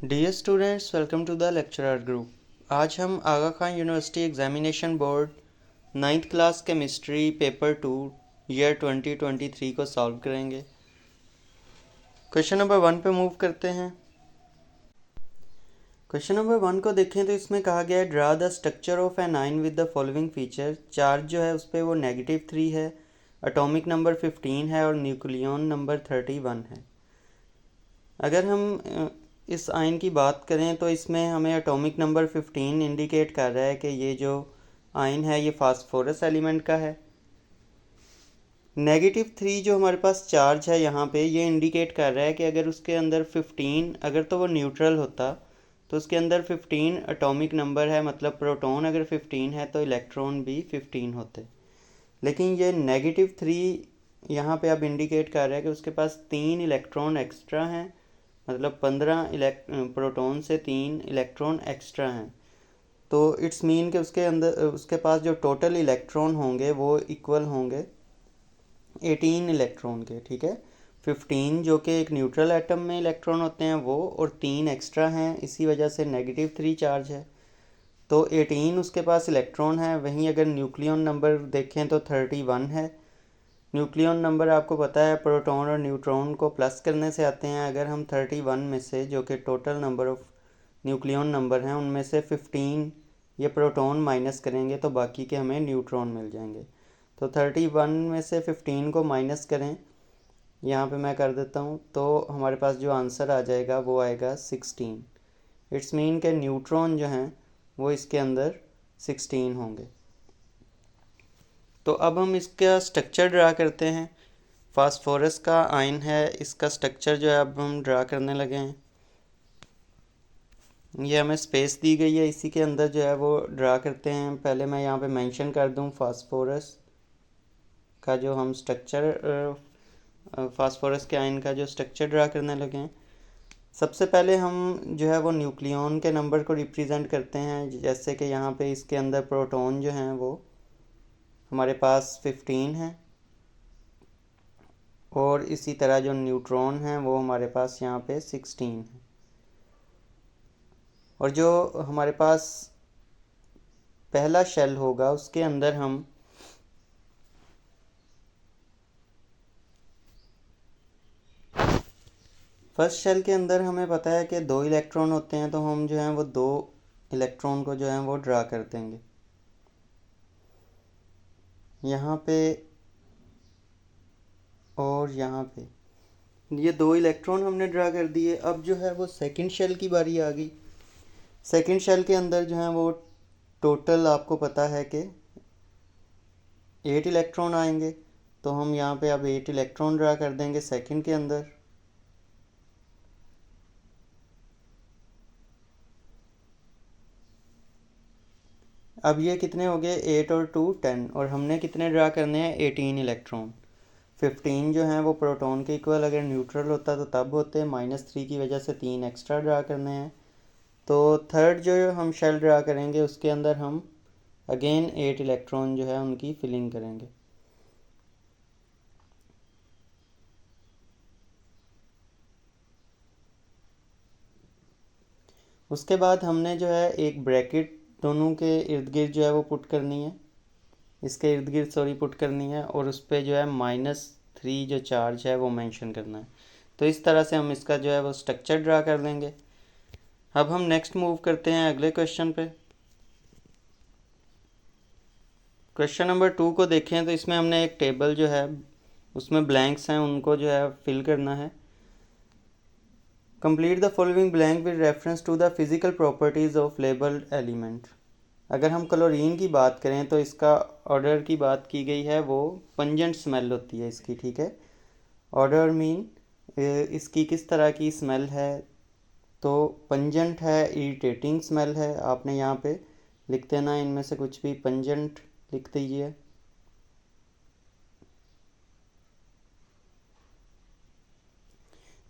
Dear students, welcome to the lecturer group. आज हम Aga Khan university examination board 9th class chemistry paper 2 year 2023 को solve करेंगे। Question number 1 पे move करते हैं। क्वेश्चन नंबर 1 को देखें तो इसमें कहा गया है draw the structure of an ion with the following feature. Charge जो है उस पर वो -3 है, एटॉमिक नंबर 15 है और न्यूक्लियन नंबर 31 है। अगर हम इस आयन की बात करें तो इसमें हमें एटॉमिक नंबर 15 इंडिकेट कर रहा है कि ये जो आयन है ये फास्फोरस एलिमेंट का है। -3 जो हमारे पास चार्ज है यहाँ पे ये इंडिकेट कर रहा है कि अगर उसके अंदर 15 अगर तो वो न्यूट्रल होता तो उसके अंदर 15 एटॉमिक नंबर है, मतलब प्रोटॉन अगर 15 है तो इलेक्ट्रॉन भी 15 होते। लेकिन ये -3 यहाँ पे अब इंडिकेट कर रहा है कि उसके पास 3 इलेक्ट्रॉन एक्स्ट्रा हैं, मतलब 15 प्रोटॉन से 3 इलेक्ट्रॉन एक्स्ट्रा हैं। तो इट्स मीन कि उसके अंदर उसके पास जो टोटल इलेक्ट्रॉन होंगे वो इक्वल होंगे 18 इलेक्ट्रॉन के। ठीक है, 15 जो कि एक न्यूट्रल एटम में इलेक्ट्रॉन होते हैं वो, और 3 एक्स्ट्रा हैं, इसी वजह से -3 चार्ज है। तो 18 उसके पास इलेक्ट्रॉन है। वहीं अगर न्यूक्लियन नंबर देखें तो 31 है। न्यूक्लियन नंबर आपको पता है प्रोटॉन और न्यूट्रॉन को प्लस करने से आते हैं। अगर हम 31 में से, जो कि total number of nucleon number हैं, उनमें से 15 ये प्रोटॉन माइनस करेंगे तो बाकी के हमें न्यूट्रॉन मिल जाएंगे। तो 31 में से 15 को माइनस करें, यहाँ पे मैं कर देता हूँ, तो हमारे पास जो आंसर आ जाएगा वो आएगा 16। इट्स मीन के न्यूट्रॉन जो हैं वो इसके अंदर 16 होंगे। तो अब हम इसका स्ट्रक्चर ड्रा करते हैं। फास्फोरस का आयन है, इसका स्ट्रक्चर जो है अब हम ड्रा करने लगे हैं। ये हमें स्पेस दी गई है, इसी के अंदर जो है वो ड्रा करते हैं। पहले मैं यहाँ पे मेंशन कर दूँ फास्फोरस का जो हम स्ट्रक्चर, फास्फोरस के आयन का जो स्ट्रक्चर ड्रा करने लगे हैं। सबसे पहले हम जो है वो न्यूक्लियन के नंबर को रिप्रेजेंट करते हैं, जैसे कि यहाँ पे इसके अंदर प्रोटॉन जो हैं वो हमारे पास 15 है, और इसी तरह जो न्यूट्रॉन हैं वो हमारे पास यहाँ पे 16 है। और जो हमारे पास पहला शेल होगा उसके अंदर हम फर्स्ट शेल के अंदर हमें पता है कि 2 इलेक्ट्रॉन होते हैं, तो हम जो हैं वो 2 इलेक्ट्रॉन को जो है वो ड्रा कर देंगे यहाँ पे और यहाँ पे। ये 2 इलेक्ट्रॉन हमने ड्रा कर दिए। अब जो है वो सेकंड शेल की बारी आ गई। सेकंड शेल के अंदर जो है वो टोटल आपको पता है कि 8 इलेक्ट्रॉन आएंगे, तो हम यहाँ पे अब 8 इलेक्ट्रॉन ड्रा कर देंगे सेकंड के अंदर। अब ये कितने हो गए, 8 और 2 10, और हमने कितने ड्रा करने हैं, 18 इलेक्ट्रॉन। 15 जो हैं वो प्रोटॉन के इक्वल अगर न्यूट्रल होता तो तब होते, -3 की वजह से 3 एक्स्ट्रा ड्रा करने हैं। तो थर्ड जो हम शेल ड्रा करेंगे उसके अंदर हम अगेन 8 इलेक्ट्रॉन जो है उनकी फिलिंग करेंगे। उसके बाद हमने जो है एक ब्रैकेट दोनों के इर्द गिर्द जो है वो पुट करनी है, इसके इर्द गिर्द सॉरी पुट करनी है, और उस पर जो है -3 जो चार्ज है वो मेंशन करना है। तो इस तरह से हम इसका जो है वो स्ट्रक्चर ड्रा कर लेंगे। अब हम नेक्स्ट मूव करते हैं अगले क्वेश्चन पे। क्वेश्चन नंबर 2 को देखें तो इसमें हमने एक टेबल जो है उसमें ब्लैंक्स हैं, उनको जो है फिल करना है। Complete the following blank with reference to the physical properties of labelled element. अगर हम क्लोरीन की बात करें तो इसका ऑर्डर की बात की गई है, वो पंजेंट स्मेल होती है इसकी। ठीक है, ऑर्डर मीन इसकी किस तरह की स्मेल है, तो पंजेंट है, इरिटेटिंग स्मेल है। आपने यहाँ पे लिख देना इनमें से कुछ भी, पंजेंट लिख दीजिए।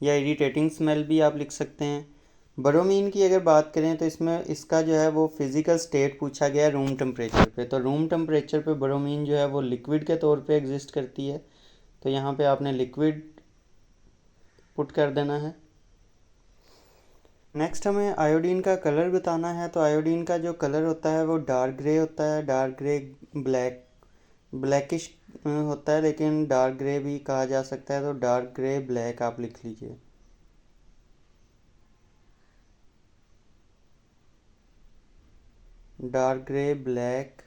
या इरिटेटिंग स्मेल भी आप लिख सकते हैं। ब्रोमीन की अगर बात करें तो इसमें इसका जो है वो फिज़िकल स्टेट पूछा गया रूम टेम्परेचर पे। तो रूम टेम्परेचर पे ब्रोमीन जो है वो लिक्विड के तौर पे एग्जिस्ट करती है, तो यहाँ पे आपने लिक्विड पुट कर देना है। नेक्स्ट हमें आयोडीन का कलर बताना है। तो आयोडीन का जो कलर होता है वो डार्क ग्रे होता है, डार्क ग्रे ब्लैकिश होता है, लेकिन डार्क ग्रे भी कहा जा सकता है, तो डार्क ग्रे ब्लैक आप लिख लीजिए। Dark grey black.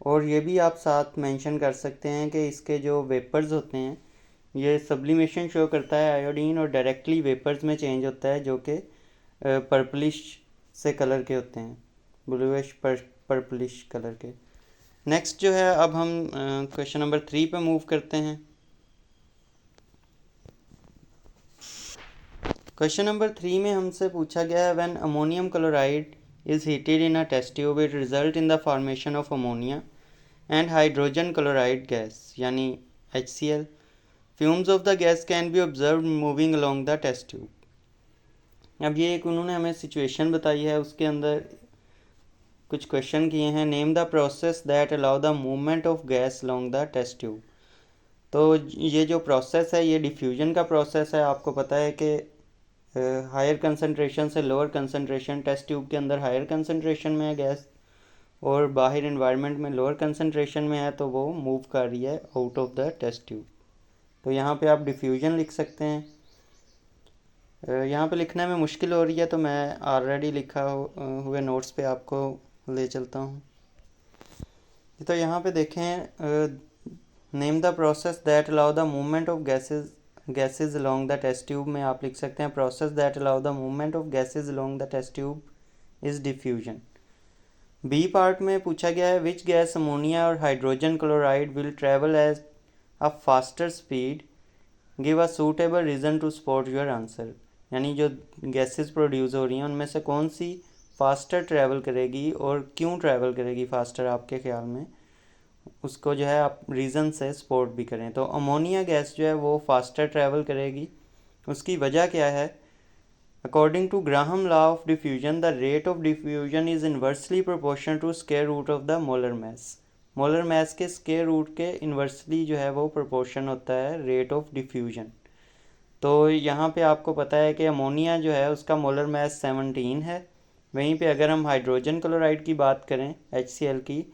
और ये भी आप साथ मेंशन कर सकते हैं कि इसके जो वेपर्स होते हैं, ये सब्लिमेशन शो करता है आयोडीन और डायरेक्टली वेपर्स में चेंज होता है, जो कि पर्पलिश से कलर के होते हैं, ब्लूइश पर्पलिश कलर के। नेक्स्ट जो है, अब हम क्वेश्चन नंबर 3 पे मूव करते हैं। क्वेश्चन नंबर 3 में हमसे पूछा गया है, when ammonium chloride is heated in a test tube, it result in the formation of ammonia and hydrogen chloride gas यानी HCl. Fumes of the gas can be observed moving along the test tube. अब ये एक उन्होंने हमें situation बताई है, उसके अंदर कुछ क्वेश्चन किए हैं। Name the process that allow the movement of gas along the test tube. तो ये जो प्रोसेस है ये डिफ्यूजन का प्रोसेस है। आपको पता है कि हायर कंसनट्रेशन से लोअर कंसनट्रेशन, टेस्ट ट्यूब के अंदर हायर कंसनट्रेशन में है गैस और बाहर इन्वायरमेंट में लोअर कंसनट्रेशन में है, तो वो मूव कर रही है out of the test tube. तो यहाँ पे आप डिफ्यूजन लिख सकते हैं। यहाँ पे लिखने में मुश्किल हो रही है, तो मैं ऑलरेडी लिखा हुए नोट्स पे आपको ले चलता हूँ। तो यहाँ पे देखें, name the process that allow the movement of gases along the test tube में आप लिख सकते हैं, process that allow the movement of gases along the test tube is diffusion. B part में पूछा गया है, विच गैस अमोनिया और hydrogen chloride will travel as a faster speed, give a suitable reason to support your answer. यानी जो gases produce हो रही हैं उनमें से कौन सी फास्टर ट्रैवल करेगी और क्यों ट्रैवल करेगी फास्टर आपके ख्याल में, उसको जो है आप रीज़न से सपोर्ट भी करें। तो अमोनिया गैस जो है वो फास्टर ट्रैवल करेगी, उसकी वजह क्या है? According to Graham law of diffusion, the rate of diffusion is inversely proportional to square root of the molar mass. Molar mass के स्क्वायर रूट के इन्वर्सली जो है वो प्रोपोर्शन होता है रेट ऑफ डिफ्यूजन। तो यहाँ पे आपको पता है कि अमोनिया जो है उसका मोलर मास 17 है। वहीं पे अगर हम हाइड्रोजन क्लोराइड की बात करें HCl की,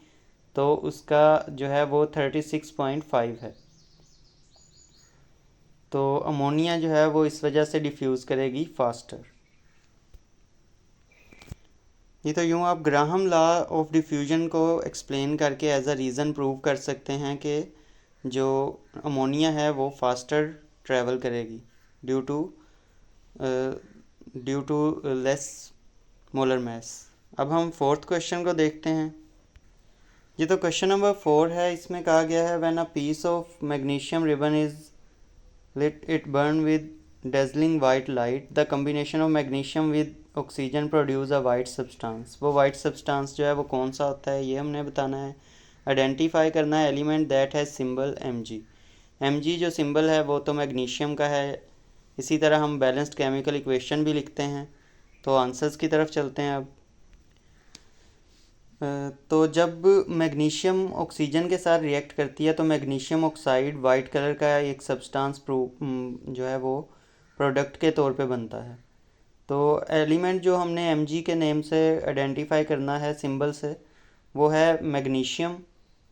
तो उसका जो है वो 36.5 है। तो अमोनिया जो है वो इस वजह से डिफ्यूज़ करेगी फास्टर। ये तो यूँ आप ग्राहम लॉ ऑफ डिफ्यूजन को एक्सप्लेन करके एज अ रीज़न प्रूव कर सकते हैं कि जो अमोनिया है वो फास्टर ट्रैवल करेगी due to less molar mass. अब हम फोर्थ क्वेश्चन को देखते हैं। ये तो क्वेश्चन नंबर 4 है। इसमें कहा गया है, when a piece of magnesium ribbon is lit it burn with dazzling white light, the combination of magnesium with oxygen produce a white substance. वो वाइट सब्सटेंस जो है वो कौन सा होता है ये हमने बताना है। आइडेंटिफाई करना है एलिमेंट दैट है सिंबल Mg। Mg जो सिंबल है वो तो मैग्नीशियम का है। इसी तरह हम बैलेंस्ड केमिकल इक्वेशन भी लिखते हैं। तो आंसर्स की तरफ चलते हैं अब। तो जब मैग्नीशियम ऑक्सीजन के साथ रिएक्ट करती है तो मैग्नीशियम ऑक्साइड वाइट कलर का एक सब्सटेंस जो है वो प्रोडक्ट के तौर पे बनता है। तो एलिमेंट जो हमने Mg के नेम से आइडेंटिफाई करना है सिंबल से, वो है मैग्नीशियम।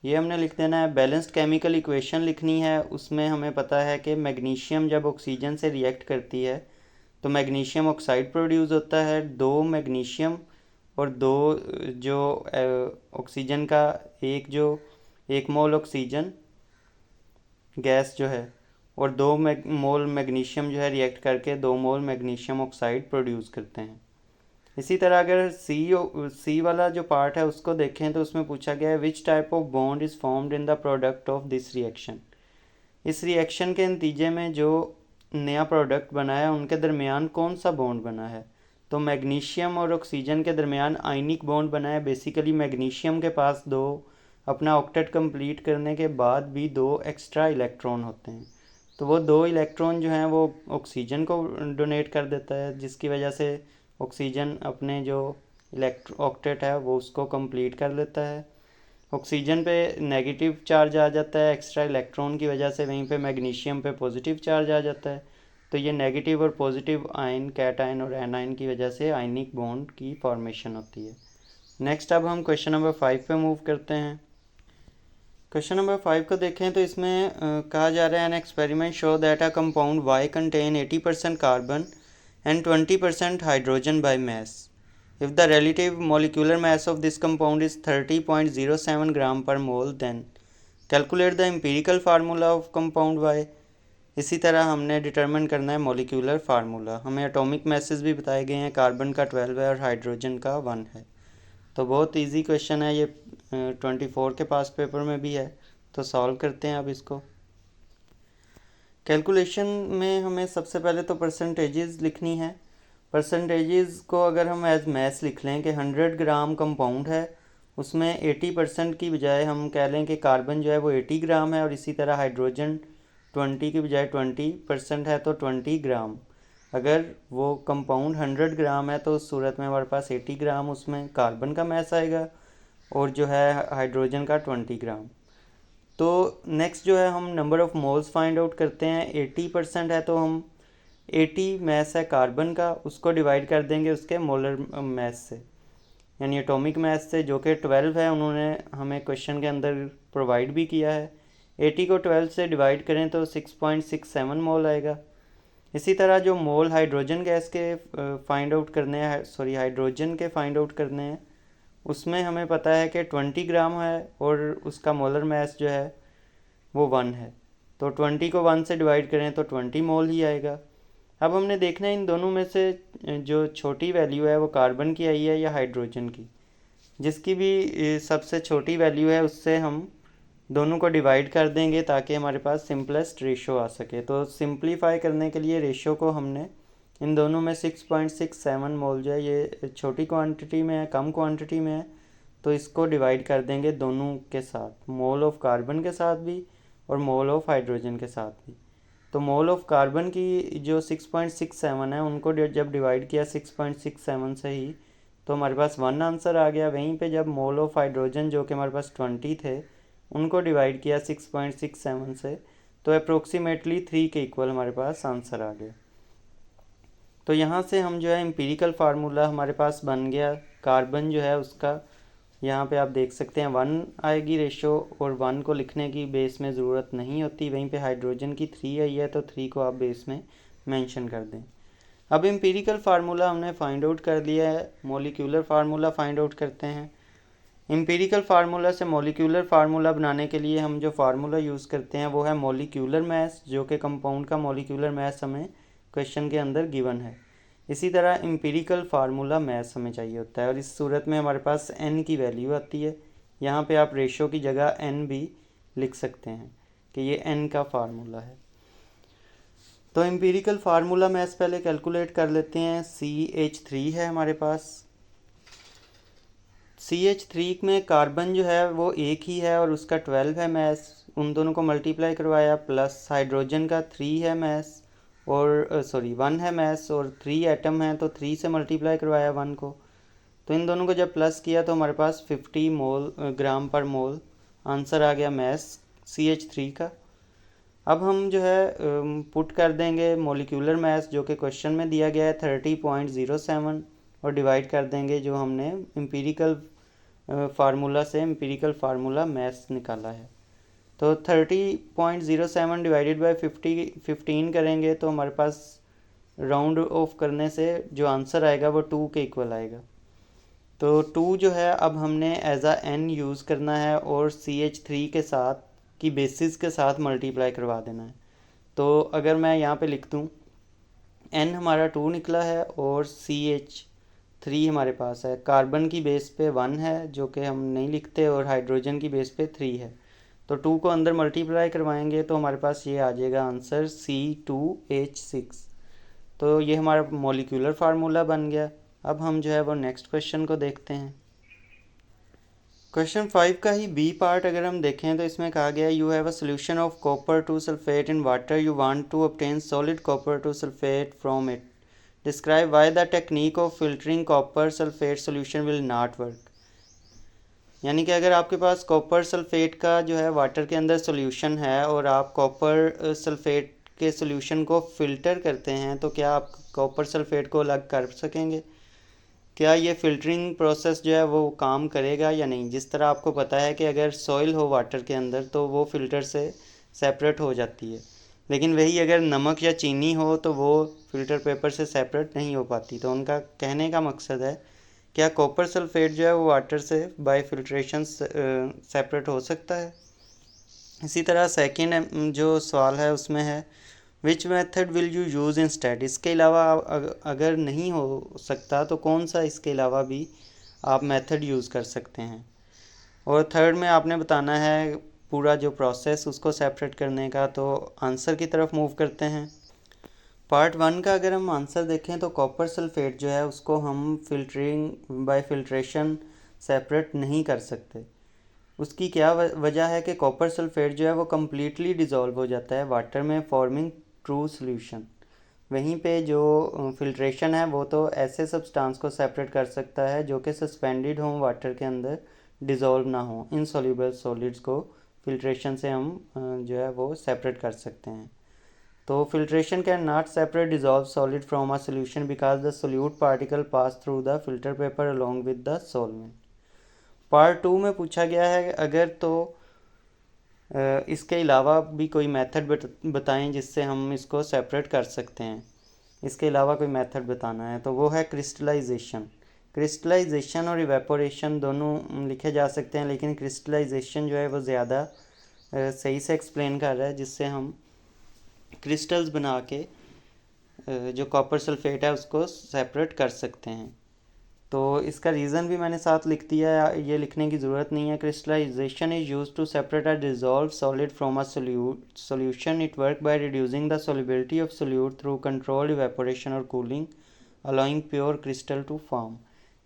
ये हमने लिख देना है। बैलेंस्ड केमिकल इक्वेशन लिखनी है, उसमें हमें पता है कि मैग्नीशियम जब ऑक्सीजन से रिएक्ट करती है तो मैग्नीशियम ऑक्साइड प्रोड्यूस होता है। 2 मैग्नीशियम और 2 जो ऑक्सीजन का एक मोल ऑक्सीजन गैस जो है और 2 मोल मैग्नीशियम जो है रिएक्ट करके 2 मोल मैग्नीशियम ऑक्साइड प्रोड्यूस करते हैं। इसी तरह अगर सी वाला जो पार्ट है उसको देखें तो उसमें पूछा गया है, which type of bond is formed in the product of this reaction. इस रिएक्शन के नतीजे में जो नया प्रोडक्ट बना है उनके दरमियान कौन सा बॉन्ड बना है। तो मैग्नीशियम और ऑक्सीजन के दरमियान आयनिक बॉन्ड बना है। बेसिकली मैग्नीशियम के पास अपना ऑक्टेट कंप्लीट करने के बाद भी 2 एक्स्ट्रा इलेक्ट्रॉन होते हैं। तो वो 2 इलेक्ट्रॉन जो हैं वो ऑक्सीजन को डोनेट कर देता है, जिसकी वजह से ऑक्सीजन अपने जो ऑक्टेट है वो उसको कंप्लीट कर लेता है। ऑक्सीजन पे नेगेटिव चार्ज आ जाता है एक्स्ट्रा इलेक्ट्रॉन की वजह से, वहीं पे मैग्नीशियम पे पॉजिटिव चार्ज आ जाता है। तो ये नेगेटिव और पॉजिटिव आयन, कैट आयन और एनायन की वजह से आयनिक बॉन्ड की फॉर्मेशन होती है। नेक्स्ट अब हम क्वेश्चन नंबर 5 पे मूव करते हैं। क्वेश्चन नंबर 5 को देखें तो इसमें कहा जा रहा है an experiment show that a compound y contain 80% carbon and 20% hydrogen by mass. If the relative molecular mass of this compound is 30.07 gram per mole, then calculate the empirical formula of compound Y. इसी तरह हमने determine करना है molecular formula. हमें atomic message भी बताए गए हैं, कार्बन का 12 है और हाइड्रोजन का 1 है। तो बहुत इजी क्वेश्चन है ये, 24 के पास पेपर में भी है। तो सॉल्व करते हैं अब इसको। कैलकुलेशन में हमें सबसे पहले तो परसेंटेजेस लिखनी है। परसेंटेजेस को अगर हम एज मैथ्स लिख लें कि 100 ग्राम कंपाउंड है, उसमें 80% की बजाय हम कह लें कि कार्बन जो है वो 80 ग्राम है, और इसी तरह हाइड्रोजन 20 की बजाय 20% है तो 20 ग्राम। अगर वो कंपाउंड 100 ग्राम है तो उस सूरत में हमारे पास 80 ग्राम उसमें कार्बन का मैस आएगा और जो है हाइड्रोजन का 20 ग्राम। तो नेक्स्ट जो है हम number of moles find out करते हैं। 80% है तो हम 80 मैस है कार्बन का, उसको डिवाइड कर देंगे उसके मोलर मैस से, यानी एटॉमिक मैस से, जो कि 12 है, उन्होंने हमें क्वेश्चन के अंदर प्रोवाइड भी किया है। 80 को 12 से डिवाइड करें तो 6.67 मोल आएगा। इसी तरह जो मोल हाइड्रोजन गैस के फाइंड आउट करने हैं, हाइड्रोजन के फाइंड आउट करने हैं, उसमें हमें पता है कि 20 ग्राम है और उसका मोलर मैस जो है वो 1 है। तो 20 को 1 से डिवाइड करें तो 20 मोल ही आएगा। अब हमने देखना है इन दोनों में से जो छोटी वैल्यू है वो कार्बन की आई है या हाइड्रोजन की। जिसकी भी सबसे छोटी वैल्यू है उससे हम दोनों को डिवाइड कर देंगे ताकि हमारे पास सिंपलेस्ट रेशो आ सके। तो सिंप्लीफाई करने के लिए रेशो को हमने इन दोनों में 6.67 मोल जो है ये छोटी क्वांटिटी में है, कम क्वांटिटी में है, तो इसको डिवाइड कर देंगे दोनों के साथ, मोल ऑफ कार्बन के साथ भी और मोल ऑफ हाइड्रोजन के साथ भी। तो मोल ऑफ कार्बन की जो 6.67 है उनको जब डिवाइड किया 6.67 से ही तो हमारे पास 1 आंसर आ गया। वहीं पे जब मोल ऑफ हाइड्रोजन जो कि हमारे पास 20 थे उनको डिवाइड किया 6.67 से तो अप्रोक्सीमेटली 3 के इक्वल हमारे पास आंसर आ गया। तो यहाँ से हम जो है एम्पिरिकल फार्मूला हमारे पास बन गया। कार्बन जो है उसका यहाँ पे आप देख सकते हैं 1 आएगी रेशो, और 1 को लिखने की बेस में ज़रूरत नहीं होती। वहीं पे हाइड्रोजन की 3 आई है तो 3 को आप बेस में मेंशन कर दें। अब एम्पिरिकल फार्मूला हमने फाइंड आउट कर लिया है, मॉलिक्यूलर फार्मूला फाइंड आउट करते हैं। एम्पिरिकल फार्मूला से मॉलिक्यूलर फार्मूला बनाने के लिए हम जो फार्मूला यूज़ करते हैं वो है मॉलिक्यूलर मैस, जो कि कंपाउंड का मॉलिक्यूलर मैस हमें क्वेश्चन के अंदर गिवन है। इसी तरह एम्पिरिकल फार्मूला मैस हमें चाहिए होता है, और इस सूरत में हमारे पास n की वैल्यू आती है। यहाँ पे आप रेशो की जगह n भी लिख सकते हैं कि ये n का फार्मूला है। तो एम्पिरिकल फार्मूला मैस पहले कैलकुलेट कर लेते हैं। CH3 है हमारे पास। CH3 में कार्बन जो है वो एक ही है और उसका 12 है मैस, उन दोनों को मल्टीप्लाई करवाया, प्लस हाइड्रोजन का 3 है मैस और 1 है मैस, और 3 एटम हैं तो 3 से मल्टीप्लाई करवाया 1 को। तो इन दोनों को जब प्लस किया तो हमारे पास 50 ग्राम पर मोल आंसर आ गया मैस CH3 का। अब हम जो है पुट कर देंगे मॉलिक्यूलर मैस जो कि क्वेश्चन में दिया गया है 30.07, और डिवाइड कर देंगे जो हमने एम्पिरिकल फार्मूला से एम्पिरिकल फार्मूला मैस निकाला है। तो 30.07 डिवाइडेड बाय 15 करेंगे तो हमारे पास राउंड ऑफ करने से जो आंसर आएगा वो 2 के इक्वल आएगा। तो 2 जो है अब हमने एज आ n यूज़ करना है और CH3 के साथ की बेसिस के साथ मल्टीप्लाई करवा देना है। तो अगर मैं यहाँ पे लिख दूँ n हमारा 2 निकला है और CH3 हमारे पास है, कार्बन की बेस पे 1 है जो कि हम नहीं लिखते, और हाइड्रोजन की बेस पे 3 है। तो 2 को अंदर मल्टीप्लाई करवाएंगे तो हमारे पास ये आ जाएगा आंसर C2H6। तो ये हमारा मॉलिक्यूलर फार्मूला बन गया। अब हम जो है वो नेक्स्ट क्वेश्चन को देखते हैं। क्वेश्चन 5 का ही बी पार्ट अगर हम देखें तो इसमें कहा गया है you have a solution of copper two sulphate in water, you want to obtain solid copper two sulphate from it, describe why the technique of filtering copper sulphate solution will not work. यानी कि अगर आपके पास copper sulphate का जो है water के अंदर solution है और आप कॉपर सल्फेट के सॉल्यूशन को फ़िल्टर करते हैं तो क्या आप कॉपर सल्फेट को अलग कर सकेंगे? क्या ये फ़िल्टरिंग प्रोसेस जो है वो काम करेगा या नहीं? जिस तरह आपको पता है कि अगर सॉइल हो वाटर के अंदर तो वो फ़िल्टर से सेपरेट हो जाती है, लेकिन वही अगर नमक या चीनी हो तो वो फ़िल्टर पेपर से सेपरेट नहीं हो पाती। तो उनका कहने का मकसद है, क्या कॉपर सल्फेट जो है वो वाटर से बाय फिल्ट्रेशन सेपरेट हो सकता है? इसी तरह सेकंड जो सवाल है उसमें है, which method will you use instead? इसके अलावा अगर नहीं हो सकता तो कौन सा इसके अलावा भी आप मेथड यूज़ कर सकते हैं? और थर्ड में आपने बताना है पूरा जो प्रोसेस उसको सेपरेट करने का। तो आंसर की तरफ मूव करते हैं। पार्ट 1 का अगर हम आंसर देखें तो कॉपर सल्फेट जो है उसको हम फिल्टरिंग बाय फिल्ट्रेशन सेपरेट नहीं कर सकते। उसकी क्या वजह है कि कॉपर सल्फेट जो है वो कम्प्लीटली डिज़ोल्व हो जाता है वाटर में, फॉर्मिंग ट्रू सॉल्यूशन। वहीं पे जो फिल्ट्रेशन है वो तो ऐसे सब्सटेंस को सेपरेट कर सकता है जो कि सस्पेंडेड हों वाटर के अंदर, डिज़ोल्व ना हो। इनसॉल्युबल सॉलिड्स को फिल्ट्रेशन से हम जो है वो सेपरेट कर सकते हैं। तो filtration can not separate dissolve solid from a solution because the solute particle pass through the filter paper along with the solvent. Part 2 में पूछा गया है अगर तो इसके अलावा भी कोई मेथड बताएं जिससे हम इसको सेपरेट कर सकते हैं। इसके अलावा कोई मेथड बताना है तो वो है क्रिस्टलाइजेशन। क्रिस्टलाइजेशन और इवेपोरेशन दोनों लिखे जा सकते हैं, लेकिन क्रिस्टलाइजेशन जो है वो ज़्यादा सही से एक्सप्लेन कर रहा है, जिससे हम क्रिस्टल्स बना के जो कॉपर सल्फेट है उसको सेपरेट कर सकते हैं। तो इसका रीज़न भी मैंने साथ लिख दिया है, ये लिखने की ज़रूरत नहीं है। Crystallization is use to separate a dissolve solid from a solution. It work by reducing the solubility of solute through control evaporation और cooling, allowing pure crystal to form.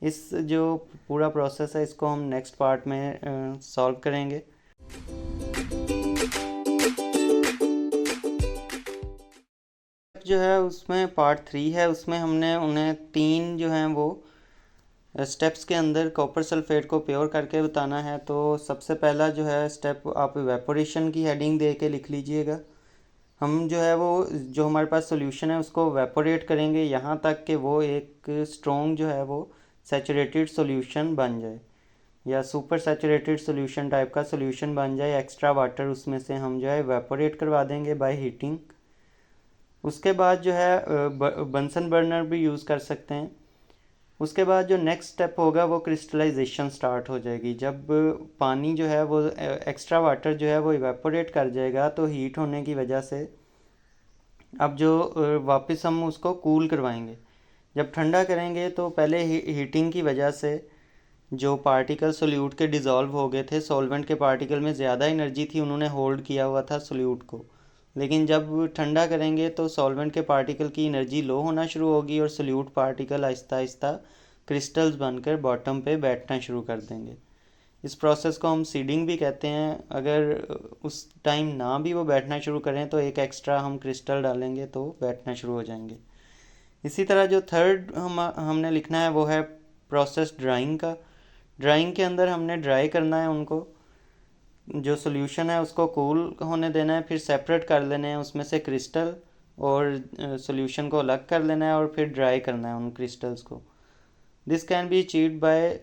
इस जो पूरा प्रोसेस है इसको हम नेक्स्ट पार्ट में solve करेंगे। जो है उसमें पार्ट 3 है, उसमें हमने उन्हें 3 जो हैं वो स्टेप्स के अंदर कॉपर सल्फेट को प्योर करके बताना है। तो सबसे पहला जो है स्टेप आप इवेपोरेशन की हेडिंग दे के लिख लीजिएगा। हम जो है वो जो हमारे पास सॉल्यूशन है उसको वेपोरेट करेंगे यहाँ तक कि वो एक स्ट्रॉन्ग जो है वो सैचुरेटेड सॉल्यूशन बन जाए, या सुपर सैचुरेटेड सॉल्यूशन टाइप का सॉल्यूशन बन जाए। एक्स्ट्रा वाटर उसमें से हम जो है वेपोरेट करवा देंगे बाय हीटिंग। उसके बाद जो है बंसन बर्नर भी यूज़ कर सकते हैं। उसके बाद जो नेक्स्ट स्टेप होगा वो क्रिस्टलाइजेशन स्टार्ट हो जाएगी। जब पानी जो है वो एक्स्ट्रा वाटर जो है वो इवेपोरेट कर जाएगा तो हीट होने की वजह से अब जो वापस हम उसको कूल करवाएंगे। जब ठंडा करेंगे तो पहले हीटिंग की वजह से जो पार्टिकल सोल्यूट के डिज़ोल्व हो गए थे, सॉल्वेंट के पार्टिकल में ज़्यादा एनर्जी थी, उन्होंने होल्ड किया हुआ था सोल्यूट को। लेकिन जब ठंडा करेंगे तो सॉल्वेंट के पार्टिकल की एनर्जी लो होना शुरू होगी और solute particle Aahista Aahista crystals बनकर बॉटम पे बैठना शुरू कर देंगे। इस प्रोसेस को हम सीडिंग भी कहते हैं। अगर उस टाइम ना भी वो बैठना शुरू करें तो एक एक्स्ट्रा हम क्रिस्टल डालेंगे तो बैठना शुरू हो जाएंगे। इसी तरह जो थर्ड हमने लिखना है वो है प्रोसेस ड्राइंग का। ड्राइंग के अंदर हमने ड्राई करना है उनको, जो सॉल्यूशन है उसको कूल होने देना है, फिर सेपरेट कर लेने हैं उसमें से क्रिस्टल और सॉल्यूशन को अलग कर लेना है और फिर ड्राई करना है उन क्रिस्टल्स को। This can be achieved by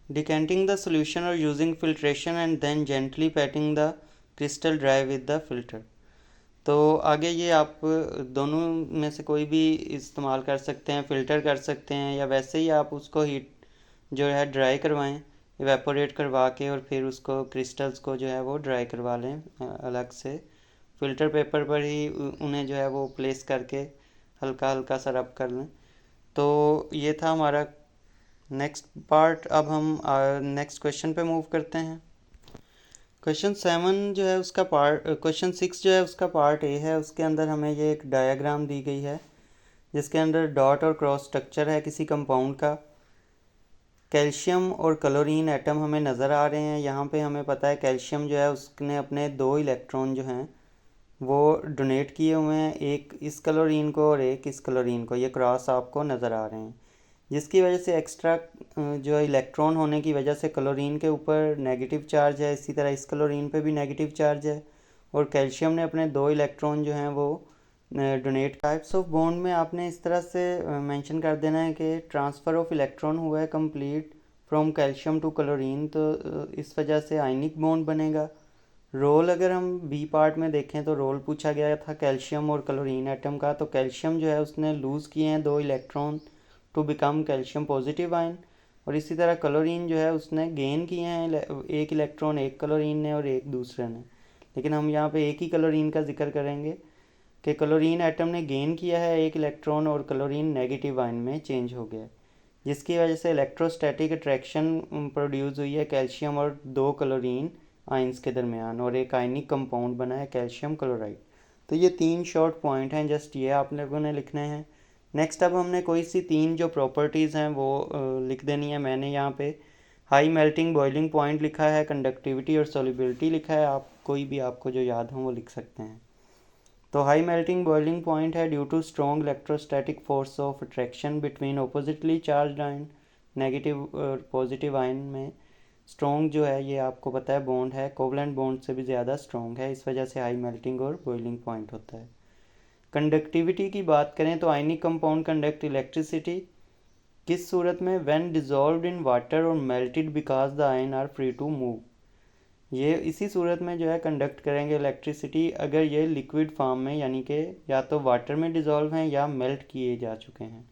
decanting the solution or using filtration and then gently patting the crystal dry with the filter। तो आगे ये आप दोनों में से कोई भी इस्तेमाल कर सकते हैं, फ़िल्टर कर सकते हैं या वैसे ही आप उसको हीट जो है ड्राई करवाएं, इवेपोरेट करवा के और फिर उसको क्रिस्टल्स को जो है वो ड्राई करवा लें अलग से। फ़िल्टर पेपर पर ही उन्हें जो है वो प्लेस करके हल्का हल्का सा रब कर लें। तो ये था हमारा नेक्स्ट पार्ट। अब हम नेक्स्ट क्वेश्चन पे मूव करते हैं। क्वेश्चन 7 जो है उसका पार्ट, क्वेश्चन 6 जो है उसका पार्ट ए है। उसके अंदर हमें ये एक डायग्राम दी गई है जिसके अंदर डॉट और क्रॉस स्ट्रक्चर है किसी कंपाउंड का। कैल्शियम और क्लोरीन एटम हमें नज़र आ रहे हैं। यहाँ पे हमें पता है कैल्शियम जो है उसने अपने 2 इलेक्ट्रॉन जो हैं वो डोनेट किए हुए हैं, एक इस क्लोरीन को और एक इस क्लोरीन को। ये क्रॉस आपको नज़र आ रहे हैं, जिसकी वजह से एक्स्ट्रा जो इलेक्ट्रॉन होने की वजह से क्लोरीन के ऊपर नेगेटिव चार्ज है, इसी तरह इस क्लोरीन पे भी नेगेटिव चार्ज है और कैल्शियम ने अपने 2 इलेक्ट्रॉन जो हैं वो डोनेट। टाइप्स ऑफ बॉन्ड में आपने इस तरह से मेंशन कर देना है कि ट्रांसफ़र ऑफ इलेक्ट्रॉन हुआ है complete from calcium to chlorine, तो इस वजह से आयनिक बॉन्ड बनेगा। रोल अगर हम बी पार्ट में देखें तो रोल पूछा गया था कैल्शियम और क्लोरीन एटम का, तो कैल्शियम जो है उसने लूज़ किए हैं 2 electron to become calcium positive ion, और इसी तरह क्लोरीन जो है उसने गेन किए हैं 1 इलेक्ट्रॉन, एक क्लोरीन ने और एक दूसरे ने। लेकिन हम यहाँ पे एक ही क्लोरीन का जिक्र करेंगे कि क्लोरीन एटम ने गेन किया है 1 इलेक्ट्रॉन और क्लोरीन नेगेटिव आयन में चेंज हो गया, जिसकी वजह से इलेक्ट्रोस्टैटिक अट्रैक्शन प्रोड्यूस हुई है कैल्शियम और 2 क्लोरीन आइंस के दरमियान, और एक आयनिक कंपाउंड बना है कैल्शियम क्लोराइड। तो ये 3 शॉर्ट पॉइंट हैं, जस्ट ये आप लोगों ने लिखने हैं। नेक्स्ट अब हमने कोई सी 3 जो प्रॉपर्टीज़ हैं वो लिख देनी है। मैंने यहाँ पे हाई मेल्टिंग बॉइलिंग पॉइंट लिखा है, कंडक्टिविटी और सॉल्युबिलिटी लिखा है, आप कोई भी आपको जो याद हो वो लिख सकते हैं। तो हाई मेल्टिंग बॉइलिंग पॉइंट है due to strong electrostatic force of attraction between oppositely charge ion, negative और पॉजिटिव आयन में स्ट्रॉन्ग जो है ये आपको पता है बॉन्ड है कोवलेंट बॉन्ड से भी ज़्यादा स्ट्रॉन्ग है, इस वजह से हाई मेल्टिंग और बॉइलिंग पॉइंट होता है। कंडक्टिविटी की बात करें तो आयनिक कंपाउंड कंडक्ट इलेक्ट्रिसिटी किस सूरत में, व्हेन डिजॉल्व्ड इन वाटर और melted because the ion are free to move. ये इसी सूरत में जो है कंडक्ट करेंगे इलेक्ट्रिसिटी अगर ये लिक्विड फॉर्म में यानी कि या तो वाटर में डिज़ोल्व हैं या मेल्ट किए जा चुके हैं,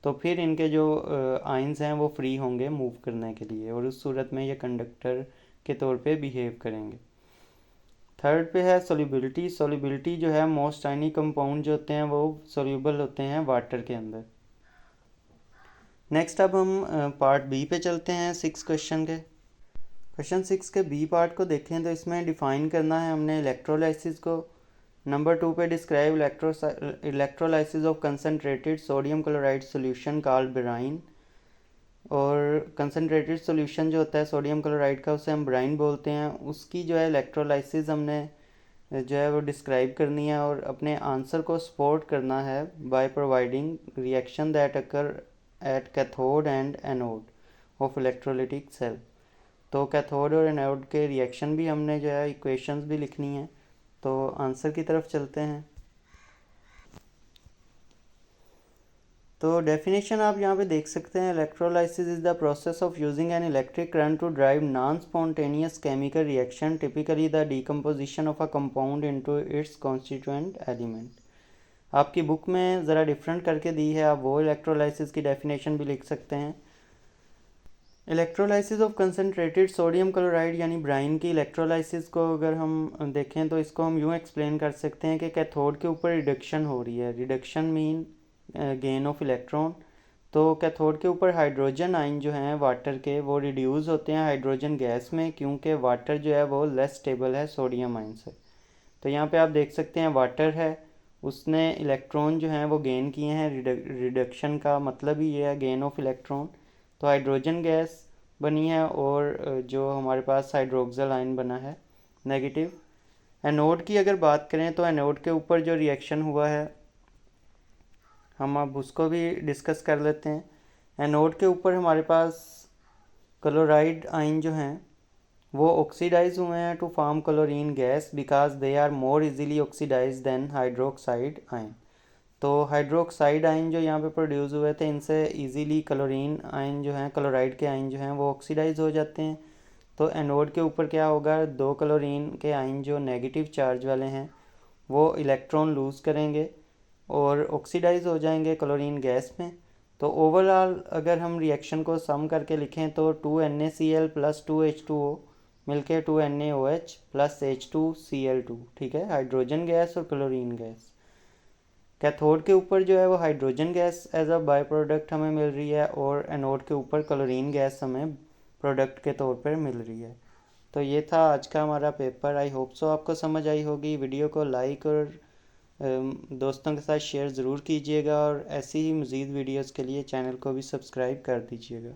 तो फिर इनके जो आयंस हैं वो फ्री होंगे मूव करने के लिए, और उस सूरत में ये कंडक्टर के तौर पे बिहेव करेंगे। थर्ड पे है सोल्यूबिलिटी। सोल्यूबिलिटी जो है मोस्ट आयनिक कंपाउंड जो होते हैं वो सोल्यूबल होते हैं वाटर के अंदर। नेक्स्ट अब हम पार्ट बी पे चलते हैं 6 क्वेश्चन के। क्वेश्चन 6 के बी पार्ट को देखें तो इसमें डिफ़ाइन करना है हमने इलेक्ट्रोलाइसिस को। नंबर 2 पे describe electrolysis of concentrated sodium chloride solution called brine, और कंसनट्रेटेड सोल्यूशन जो होता है सोडियम क्लोराइड का उसे हम ब्राइन बोलते हैं। उसकी जो है इलेक्ट्रोलाइसिस हमने जो है वो डिस्क्राइब करनी है और अपने आंसर को सपोर्ट करना है by providing reaction that occur at cathode and anode of electrolytic cell. तो कैथोड और एनोड के रिएक्शन भी हमने जो है इक्वेशंस भी लिखनी है। तो आंसर की तरफ चलते हैं। तो डेफिनेशन आप यहाँ पे देख सकते हैं, electrolysis is the process of using an electric current to drive non spontaneous chemical reaction, typically the decomposition of a compound into its constituent element. आपकी बुक में ज़रा डिफरेंट करके दी है, आप वो इलेक्ट्रोलाइसिस की डेफिनेशन भी लिख सकते हैं। Electrolysis of concentrated sodium chloride यानी ब्राइन की इलेक्ट्रोलाइसिस को अगर हम देखें तो इसको हम यूँ एक्सप्लेन कर सकते हैं कि कैथोड के ऊपर रिडक्शन हो रही है। Reduction mean gain of electron. तो कैथोड के ऊपर हाइड्रोजन आयन जो हैं वाटर के वो रिड्यूस होते हैं हाइड्रोजन गैस में, क्योंकि वाटर जो है वो लेस स्टेबल है सोडियम आयन से। तो यहाँ पे आप देख सकते हैं वाटर है, उसने इलेक्ट्रॉन जो हैं वो गेन किए हैं। रिडक्शन का मतलब ही ये है गेन ऑफ इलेक्ट्रॉन। तो हाइड्रोजन गैस बनी है और जो हमारे पास हाइड्रोक्सिल आयन बना है नेगेटिव। एनोड की अगर बात करें तो एनोड के ऊपर जो रिएक्शन हुआ है हम अब उसको भी डिस्कस कर लेते हैं। एनोड के ऊपर हमारे पास क्लोराइड आयन जो हैं वो ऑक्सीडाइज हुए हैं to form chlorine gas because they are more easily oxidise than hydroxide ion. तो हाइड्रोक्साइड आयन जो यहाँ पे प्रोड्यूस हुए थे इनसे इजीली क्लोरीन आयन जो हैं क्लोराइड के आयन जो हैं वो ऑक्सीडाइज हो जाते हैं। तो एनोड के ऊपर क्या होगा, 2 क्लोरीन के आयन जो नेगेटिव चार्ज वाले हैं वो इलेक्ट्रॉन लूज़ करेंगे और ऑक्सीडाइज हो जाएंगे क्लोरीन गैस में। तो ओवरऑल अगर हम रिएक्शन को सम करके लिखें तो 2NaCl प्लस 2H2O मिलके 2NaOH प्लस H2Cl2, ठीक है, हाइड्रोजन गैस और क्लोरीन गैस। कैथोड के ऊपर जो है वो hydrogen gas as a by product हमें मिल रही है और एनोड के ऊपर क्लोरीन गैस हमें प्रोडक्ट के तौर पर मिल रही है। तो ये था आज का हमारा पेपर। आई होप सो आपको समझ आई होगी। वीडियो को लाइक और दोस्तों के साथ शेयर ज़रूर कीजिएगा और ऐसी ही मज़ीद वीडियोज़ के लिए चैनल को भी सब्सक्राइब कर दीजिएगा।